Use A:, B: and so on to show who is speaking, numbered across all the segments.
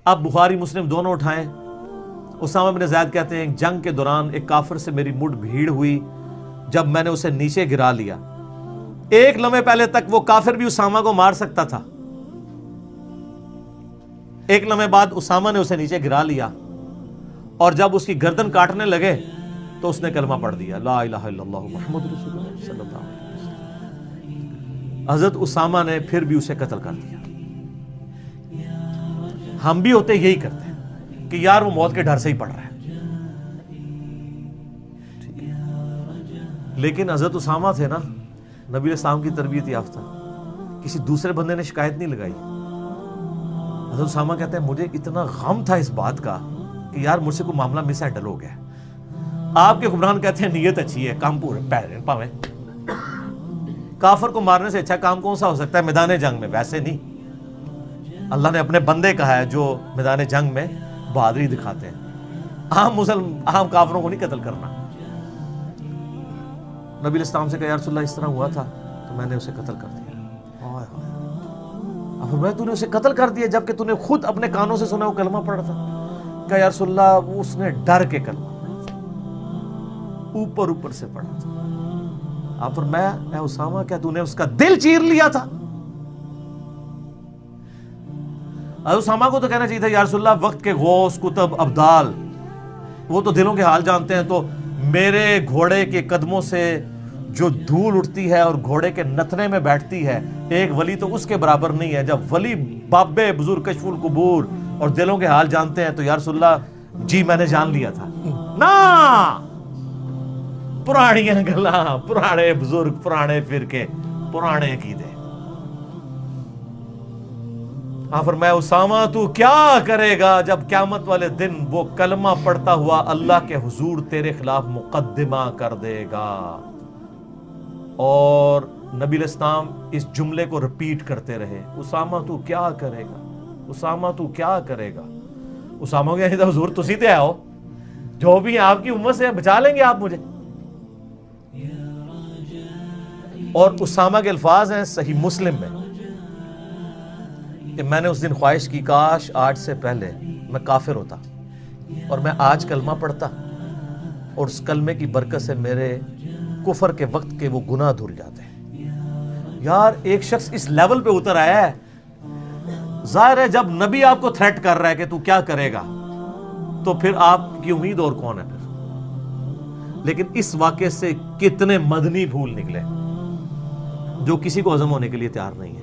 A: اب بخاری مسلم دونوں اٹھائیں. اسامہ بن زید کہتے ہیں جنگ کے دوران ایک کافر سے میری مڈ بھیڑ ہوئی، جب میں نے اسے نیچے گرا لیا. ایک لمحے پہلے تک وہ کافر بھی اسامہ کو مار سکتا تھا، ایک لمحے بعد اسامہ نے اسے نیچے گرا لیا، اور جب اس کی گردن کاٹنے لگے تو اس نے کلمہ پڑھ دیا، لا الہ الا اللہ محمد رسول اللہ صلی اللہ علیہ وسلم. حضرت اسامہ نے پھر بھی اسے قتل کر دیا. ہم بھی ہوتے یہی کرتے ہیں کہ یار وہ موت کے ڈر سے ہی پڑھ رہا ہے، لیکن حضرت اسامہ تھے نا، نبی علیہ السلام کی تربیت یافتہ، کسی دوسرے بندے نے شکایت نہیں لگائی. حضرت اسامہ کہتے ہیں مجھے اتنا غم تھا اس بات کا کہ یار مجھ سے کوئی معاملہ مس ہینڈل ہو گیا. آپ کے حکمران کہتے ہیں نیت اچھی ہے، کام پورے پیر پاویں. کافر کو مارنے سے اچھا کام کون سا ہو سکتا ہے میدان جنگ میں؟ ویسے نہیں، اللہ نے اپنے بندے کہا ہے جو میدان جنگ میں بہادری دکھاتے ہیں. عام کافروں کو نہیں قتل کرنا. نبی علیہ السلام سے کہا یا رسول اللہ اس طرح ہوا تھا تو میں نے اسے قتل کر دیا. اب میں تو نے اسے قتل کر دیا جبکہ تو نے خود اپنے کانوں سے سنا وہ کلمہ پڑھا تھا. کہا یا رسول اللہ اس نے ڈر کے کلمہ پڑھا تھا، اوپر سے پڑھا تھا. آپ فرمایا اے اسامہ کیا تو نے اس کا دل چیر لیا تھا؟ اسامہ کو تو کہنا چاہیے تھا یا رسول اللہ وقت کے غوث کتب ابدال وہ تو دلوں کے حال جانتے ہیں، تو میرے گھوڑے کے قدموں سے جو دھول اٹھتی ہے اور گھوڑے کے نتنے میں بیٹھتی ہے ایک ولی تو اس کے برابر نہیں ہے. جب ولی بابے بزرگ کشف القبور اور دلوں کے حال جانتے ہیں تو یا رسول اللہ جی میں نے جان لیا تھا. نا پرانی گلاں، پرانے بزرگ، پرانے فرقے، پرانے عقیدے. فرمایا اسامہ تو کیا کرے گا جب قیامت والے دن وہ کلمہ پڑھتا ہوا اللہ کے حضور تیرے خلاف مقدمہ کر دے گا. اور نبی علیہ السلام اس جملے کو رپیٹ کرتے رہے، اسامہ تو کیا کرے گا، اسامہ تو کیا کرے گا. اسامہ کہتے ہیں حضور تسی تے آؤ، جو بھی آپ کی امت سے بچا لیں گے آپ مجھے. اور اسامہ کے الفاظ ہیں صحیح مسلم میں کہ میں نے اس دن خواہش کی کاش آج سے پہلے میں کافر ہوتا اور میں آج کلمہ پڑھتا اور اس کلمے کی برکت سے میرے کفر کے وقت کے وہ گناہ دھل جاتے. یار ایک شخص اس لیول پہ اتر آیا ہے، ظاہر ہے جب نبی آپ کو تھریٹ کر رہا ہے کہ تو کیا کرے گا تو پھر آپ کی امید اور کون ہے پھر. لیکن اس واقعے سے کتنے مدنی پھول نکلے جو کسی کو ہضم ہونے کے لیے تیار نہیں ہے.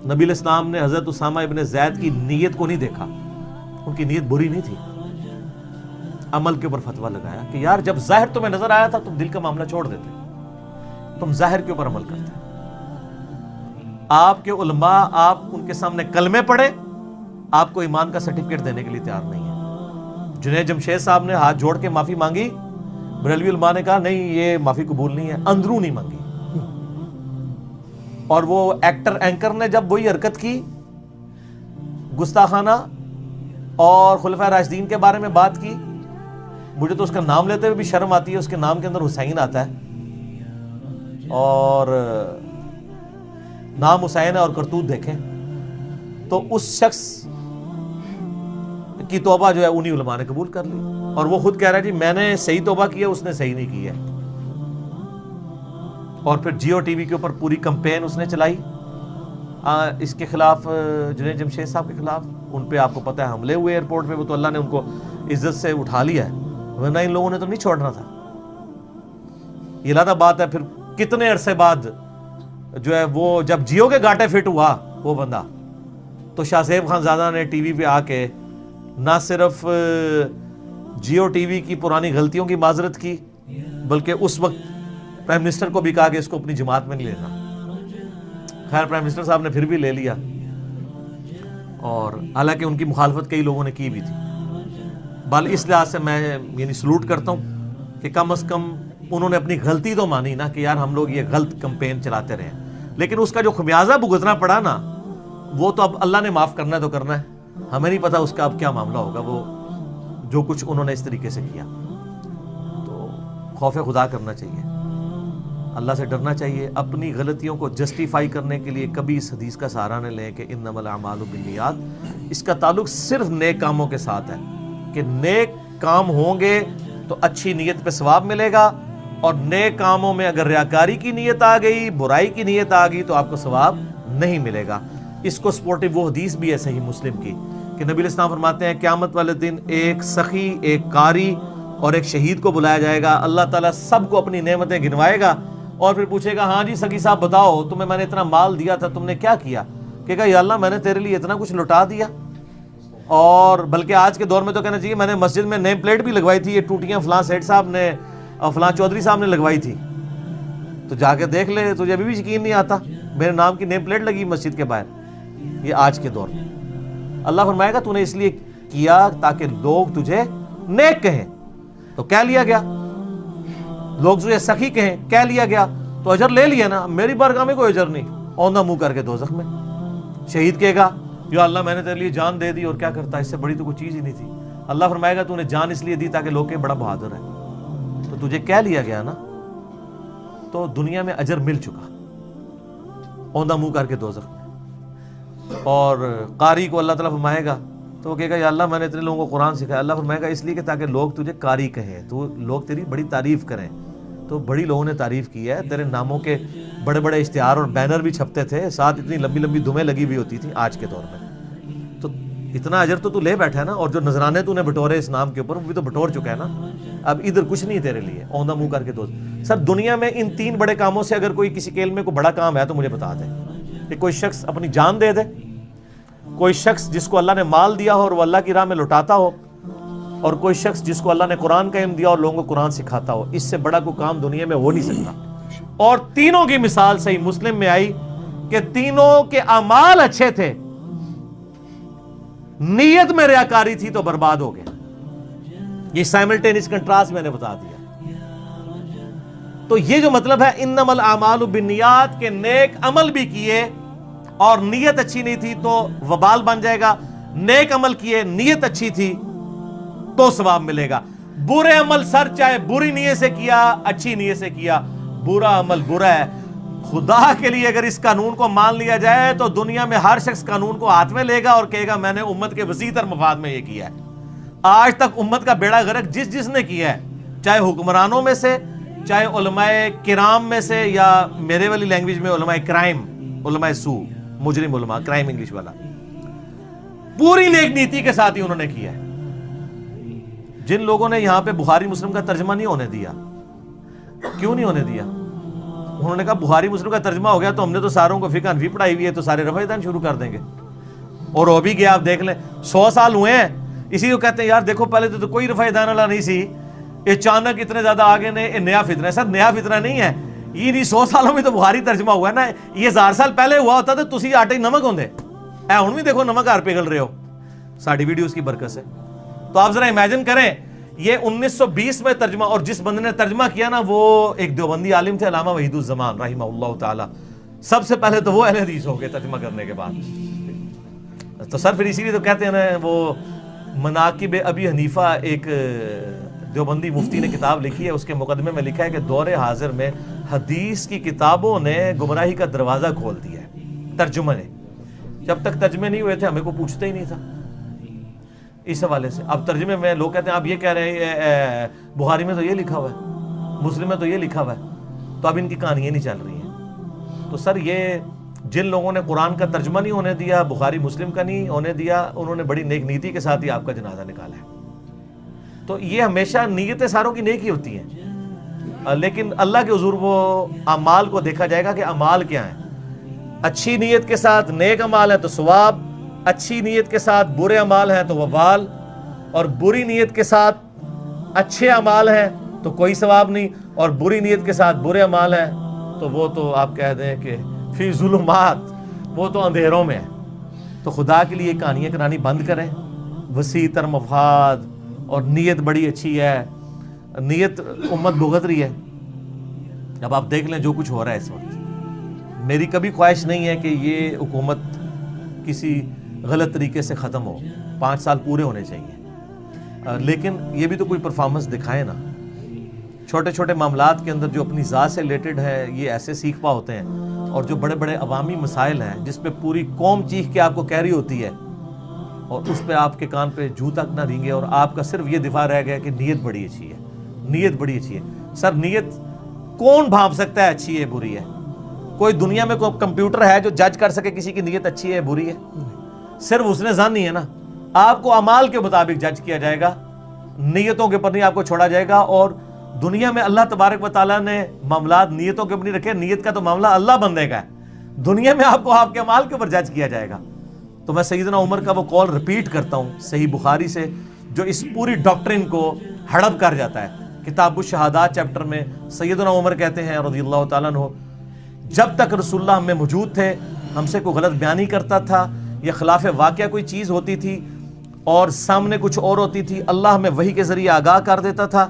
A: نبی علیہ السلام نے حضرت اسامہ ابن زید کی نیت کو نہیں دیکھا، ان کی نیت بری نہیں تھی. عمل کے اوپر فتویٰ لگایا کہ یار جب ظاہر تمہیں نظر آیا تھا تم دل کا معاملہ چھوڑ دیتے، تم ظاہر کے اوپر عمل کرتے. آپ کے علماء آپ ان کے سامنے کلمے پڑھے، آپ کو ایمان کا سرٹیفکیٹ دینے کے لیے تیار نہیں ہے. جنید جمشید صاحب نے ہاتھ جوڑ کے معافی مانگی، بریلوی علماء نے کہا نہیں یہ معافی قبول نہیں ہے، اندرونی مانگی. اور وہ ایکٹر اینکر نے جب وہی حرکت کی گستاخانہ اور خلفائے راشدین کے بارے میں بات کی، مجھے تو اس کا نام لیتے ہوئے بھی شرم آتی ہے، اس کے نام کے اندر حسین آتا ہے اور نام حسین ہے اور کرتوت دیکھیں تو اس شخص کی توبہ جو ہے انہی علماء نے قبول کر لی. اور وہ خود کہہ رہا ہے جی میں نے صحیح توبہ کی ہے، اس نے صحیح نہیں کی ہے. اور پھر جیو ٹی وی کے اوپر پوری کمپین اس نے چلائی اس کے خلاف، جنید جمشید صاحب کے خلاف. ان پہ آپ کو پتہ ہے حملے ہوئے ایئرپورٹ پہ، وہ تو اللہ نے ان کو عزت سے اٹھا لیا ہے، ورنہ ان لوگوں نے تو نہیں چھوڑنا تھا. یہ علیحدہ بات ہے پھر کتنے عرصے بعد جو ہے وہ جب جیو کے گاٹے فٹ ہوا وہ بندہ، تو شاہ زیب خان زادہ نے ٹی وی پہ آ کے نہ صرف جیو ٹی وی کی پرانی غلطیوں کی معذرت کی بلکہ اس وقت پرائم منسٹر کو بھی کہا کہ اس کو اپنی جماعت میں نہیں لینا. خیر پرائم منسٹر صاحب نے پھر بھی لے لیا، اور حالانکہ ان کی مخالفت کئی لوگوں نے کی بھی تھی. بل اس لحاظ سے میں یعنی سلوٹ کرتا ہوں کہ کم از کم انہوں نے اپنی غلطی تو مانی نا کہ یار ہم لوگ یہ غلط کمپین چلاتے رہے، لیکن اس کا جو خمیازہ بھگتنا پڑا نا وہ تو اب اللہ نے معاف کرنا ہے تو کرنا ہے. ہمیں نہیں پتا اس کا اب کیا معاملہ ہوگا، وہ جو کچھ انہوں نے اس طریقے سے کیا. تو خوف خدا کرنا چاہیے. اللہ سے ڈرنا چاہیے. اپنی غلطیوں کو جسٹیفائی کرنے کے لیے کبھی اس حدیث کا سہارا نہ لیں کہ انما الاعمال بالنیات. اس کا تعلق صرف نیک کاموں کے ساتھ ہے کہ نیک کام ہوں گے تو اچھی نیت پہ ثواب ملے گا, اور نیک کاموں میں اگر ریاکاری کی نیت آ گئی, برائی کی نیت آ گئی, تو آپ کو ثواب نہیں ملے گا. اس کو سپورٹو وہ حدیث بھی ہے صحیح مسلم کی کہ نبی علیہ السلام فرماتے ہیں قیامت والے دن ایک سخی, ایک قاری اور ایک شہید کو بلایا جائے گا. اللہ تعالیٰ سب کو اپنی نعمتیں گنوائے گا اور پھر پوچھے گا ہاں جی سخی صاحب بتاؤ تمہیں میں نے اتنا مال دیا تھا, تم نے کیا کیا؟ کہ یا اللہ میں نے تیرے لیے اتنا کچھ لٹا دیا, اور بلکہ آج کے دور میں تو کہنا چاہیے میں نے مسجد میں نیم پلیٹ بھی لگوائی تھی, یہ ٹوٹیاں فلاں سیٹ صاحب نے اور فلاں چودھری صاحب نے لگوائی تھی. تو جا کے دیکھ لے, تجھے ابھی بھی یقین نہیں آتا میرے نام کی نیم پلیٹ لگی مسجد کے باہر. یہ آج کے دور میں اللہ فرمائے گا تو نے اس لیے کیا تاکہ لوگ تجھے نیک کہیں, تو کہہ لیا گیا. لوگ تجھے سخی کہیں, کہہ لیا گیا, تو اجر لے لیا نا. میری بارگاہ میں کوئی اجر نہیں, اوندھا منہ کر کے دوزخ میں. شہید کہے گا یا اللہ میں نے تیرے لیے جان دے دی, اور کیا کرتا, اس سے بڑی تو کوئی چیز ہی نہیں تھی. اللہ فرمائے گا تو نے جان اس لیے دی تاکہ لوگ کہیں بڑا بہادر ہے, تو تجھے کہہ لیا گیا نا, تو دنیا میں اجر مل چکا, اوندھا منہ کر کے دوزخ میں. اور قاری کو اللہ تعالیٰ فرمائے گا تو وہ کہے گا یا اللہ میں نے اتنے لوگوں کو قرآن سکھایا. اللہ فرمائے گا اس لیے کہ تاکہ لوگ تجھے قاری کہیں, تو لوگ تیری بڑی تعریف کریں. تو بڑی لوگوں نے تعریف کی ہے, تیرے ناموں کے بڑے بڑے اشتہار اور بینر بھی چھپتے تھے, ساتھ اتنی لمبی لمبی دمیں لگی ہوئی ہوتی تھیں آج کے دور میں. تو اتنا اجر تو لے بیٹھا ہے نا, اور جو نذرانے تو نے بٹورے اس نام کے اوپر وہ بھی تو بٹور چکا ہے نا. اب ادھر کچھ نہیں تیرے لیے, اوندھا منہ کر کے دوست. سر دنیا میں ان 3 بڑے کاموں سے اگر کوئی کسی کیل میں کوئی بڑا کام ہے تو مجھے بتا دے. کہ کوئی شخص اپنی جان دے دے, کوئی شخص جس کو اللہ نے مال دیا ہو اور وہ اللہ کی راہ میں لٹاتا ہو, اور کوئی شخص جس کو اللہ نے قرآن کا علم دیا اور لوگوں کو قرآن سکھاتا ہو. اس سے بڑا کوئی کام دنیا میں ہو نہیں سکتا. اور تینوں کی مثال صحیح مسلم میں آئی کہ تینوں کے اعمال اچھے تھے, نیت میں ریاکاری تھی تو برباد ہو گئے. یہ سائملٹینیس کنٹراسٹ میں نے بتا دیا. تو یہ جو مطلب ہے انما الاعمال بالنیات کے نیک عمل بھی کیے اور نیت اچھی نہیں تھی تو وبال بن جائے گا, نیک عمل کیے نیت اچھی تھی تو ثواب ملے گا. برے عمل سر چاہے بری نیت سے کیا اچھی نیت سے کیا, برا عمل برا ہے. خدا کے لیے اگر اس قانون کو مان لیا جائے تو دنیا میں ہر شخص قانون کو ہاتھ میں لے گا اور کہے گا میں نے امت کے وسیع تر مفاد میں یہ کیا ہے. آج تک امت کا بیڑا غرق جس نے کیا ہے, چاہے حکمرانوں میں سے, چاہے علماء کرام میں سے, یا میرے والی لینگویج میں علماء کرائم, علماء سو, مجرم علماء, کرائم انگلش والا, پوری نیک نیتی کے ساتھ ہی انہوں نے کیا ہے. جن لوگوں نے یہاں پہ بخاری مسلم کا ترجمہ نہیں ہونے دیا, کیوں نہیں ہونے دیا؟ انہوں نے کہا بخاری مسلم کا ترجمہ ہو گیا تو ہم نے تو ساروں کو فقہ حنفی پڑھائی ہوئی ہے, تو سارے رفع دین شروع کر دیں گے. اور ہو بھی گیا, آپ دیکھ لیں 100 سال ہوئے ہیں. اسی کو کہتے ہیں یار دیکھو پہلے تو کوئی رفع دین والا نہیں سی, اچانک اتنے زیادہ آگے نے نیا فتنہ ہے. سر نیا فتنہ نہیں ہے, یہ نہیں 100 سالوں میں تو بخاری ترجمہ ہوا ہے نا. یہ 1000 سال پہلے ہوا ہوتا تو تسی آٹے نمک ہوندے, اے ہن بھی دیکھو نمک ہار پگھل رہے ہو ساڑی ویڈیوز کی برکت سے. تو آپ ذرا امیجن کریں, یہ 1920 میں ترجمہ, اور جس بندے نے ترجمہ کیا نا وہ ایک دیوبندی عالم تھے علامہ وحید الزمان رحمہ اللہ تعالی. سب سے پہلے تو وہ اہل حدیث ہو گئے ترجمہ کرنے کے بعد. تو سر پھر اسی لیے تو کہتے ہیں نا, وہ مناقب ابی حنیفہ ایک دیوبندی مفتی نے کتاب لکھی ہے, اس کے مقدمے میں لکھا ہے کہ دور حاضر میں حدیث کی کتابوں نے گمراہی کا دروازہ کھول دیا ہے ترجمہ نے. جب تک ترجمے نہیں ہوئے تھے ہمیں کو پوچھتے ہی نہیں تھا اس حوالے سے. اب ترجمے میں لوگ کہتے ہیں آپ یہ کہہ رہے ہیں بخاری میں تو یہ لکھا ہوا ہے, مسلم میں تو یہ لکھا ہوا ہے, تو اب ان کی کہانیاں نہیں چل رہی ہیں. تو سر یہ جن لوگوں نے قرآن کا ترجمہ نہیں ہونے دیا, بخاری مسلم کا نہیں ہونے دیا, انہوں نے بڑی نیک نیتی کے ساتھ ہی آپ کا جنازہ نکالا ہے. تو یہ ہمیشہ نیتیں ساروں کی نیک ہی ہوتی ہیں, لیکن اللہ کے حضور وہ اعمال کو دیکھا جائے گا کہ اعمال کیا ہیں. اچھی نیت کے ساتھ نیک اعمال ہے تو ثواب, اچھی نیت کے ساتھ برے اعمال ہیں تو وبال, اور بری نیت کے ساتھ اچھے اعمال ہیں تو کوئی ثواب نہیں, اور بری نیت کے ساتھ برے اعمال ہیں تو وہ تو آپ کہہ دیں کہ فی ظلمات, وہ تو اندھیروں میں ہے. تو خدا کے لیے کہانیاں کرانی بند کریں, وسیع تر مفاد, اور نیت بڑی اچھی ہے, نیت امت بھگت رہی ہے. اب آپ دیکھ لیں جو کچھ ہو رہا ہے اس وقت. میری کبھی خواہش نہیں ہے کہ یہ حکومت کسی غلط طریقے سے ختم ہو, 5 سال پورے ہونے چاہیے, لیکن یہ بھی تو کوئی پرفارمنس دکھائے نا. چھوٹے چھوٹے معاملات کے اندر جو اپنی ذات سے ریلیٹڈ ہے یہ ایسے سیکھ پا ہوتے ہیں، اور جو بڑے بڑے عوامی مسائل ہیں جس پہ پوری قوم چیخ کے آپ کو کہہ رہی ہوتی ہے اور اس پہ آپ کے کان پہ جوں تک نہ رینگے، اور آپ کا صرف یہ دفاع رہ گیا کہ نیت بڑی اچھی ہے، نیت بڑی اچھی ہے۔ سر نیت کون بھانپ سکتا ہے اچھی ہے بری ہے؟ کوئی دنیا میں کوئی کمپیوٹر ہے جو جج کر سکے کسی کی نیت اچھی ہے بری ہے؟ صرف اس نے ظن ہی ہے نا۔ آپ کو اعمال کے مطابق جج کیا جائے گا، نیتوں کے اوپر نہیں آپ کو چھوڑا جائے گا۔ اور دنیا میں اللہ تبارک و تعالیٰ نے معاملات نیتوں کے اوپر نہیں رکھے، نیت کا تو معاملہ اللہ بندے کا ہے، دنیا میں آپ کو آپ کے اعمال کے اوپر جج کیا جائے گا۔ تو میں سیدنا عمر کا وہ قول ریپیٹ کرتا ہوں صحیح بخاری سے، جو اس پوری ڈاکٹرن کو ہڑپ کر جاتا ہے۔ کتاب الشہادات چیپٹر میں سیدنا عمر کہتے ہیں رضی اللہ تعالیٰ عنہ، جب تک رسول اللہ ہم میں موجود تھے، ہم سے کوئی غلط بیانی کرتا تھا یا خلاف واقعہ کوئی چیز ہوتی تھی اور سامنے کچھ اور ہوتی تھی، اللہ ہمیں وحی کے ذریعے آگاہ کر دیتا تھا،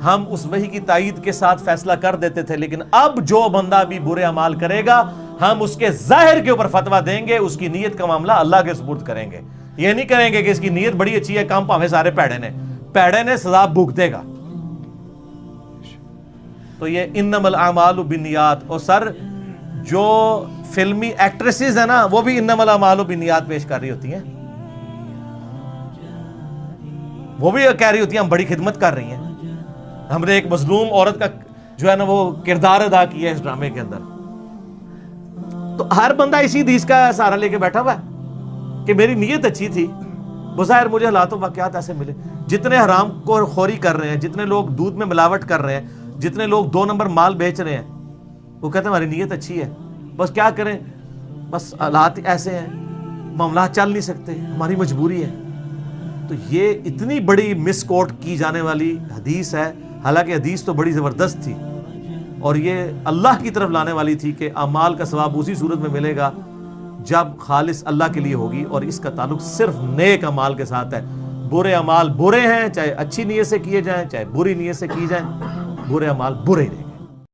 A: ہم اس وحی کی تائید کے ساتھ فیصلہ کر دیتے تھے۔ لیکن اب جو بندہ بھی برے اعمال کرے گا، ہم اس کے ظاہر کے اوپر فتویٰ دیں گے، اس کی نیت کا معاملہ اللہ کے سپرد کریں گے۔ یہ نہیں کریں گے کہ اس کی نیت بڑی اچھی ہے، کام پاویں سارے پیڑے نے سزا بھگتے گا۔ تو یہ انما الاعمال بالنیات، اور سر جو فلمی ایکٹریسز ہیں نا وہ بھی انما الاعمال بالنیات پیش کر رہی ہوتی ہیں، وہ بھی کہہ رہی ہوتی ہیں ہم بڑی خدمت کر رہی ہیں، ہم نے ایک مظلوم عورت کا جو ہے نا وہ کردار ادا کیا ہے اس ڈرامے کے اندر۔ تو ہر بندہ اسی حدیث کا سہارا لے کے بیٹھا ہوا ہے کہ میری نیت اچھی تھی، بظاہر مجھے حالات و واقعات ایسے ملے۔ جتنے حرام کو خوری کر رہے ہیں، جتنے لوگ دودھ میں ملاوٹ کر رہے ہیں، جتنے لوگ 2 نمبر مال بیچ رہے ہیں، وہ کہتے ہیں ہماری نیت اچھی ہے، بس کیا کریں، بس حالات ایسے ہیں، معاملات چل نہیں سکتے، ہماری مجبوری ہے۔ تو یہ اتنی بڑی مس کوٹ کی جانے والی حدیث ہے، حالانکہ حدیث تو بڑی زبردست تھی، اور یہ اللہ کی طرف لانے والی تھی کہ اعمال کا ثواب اسی صورت میں ملے گا جب خالص اللہ کے لیے ہوگی، اور اس کا تعلق صرف نیک اعمال کے ساتھ ہے۔ برے اعمال برے ہیں، چاہے اچھی نیت سے کیے جائیں چاہے بری نیت سے کی جائیں، برے اعمال برے رہیں گے۔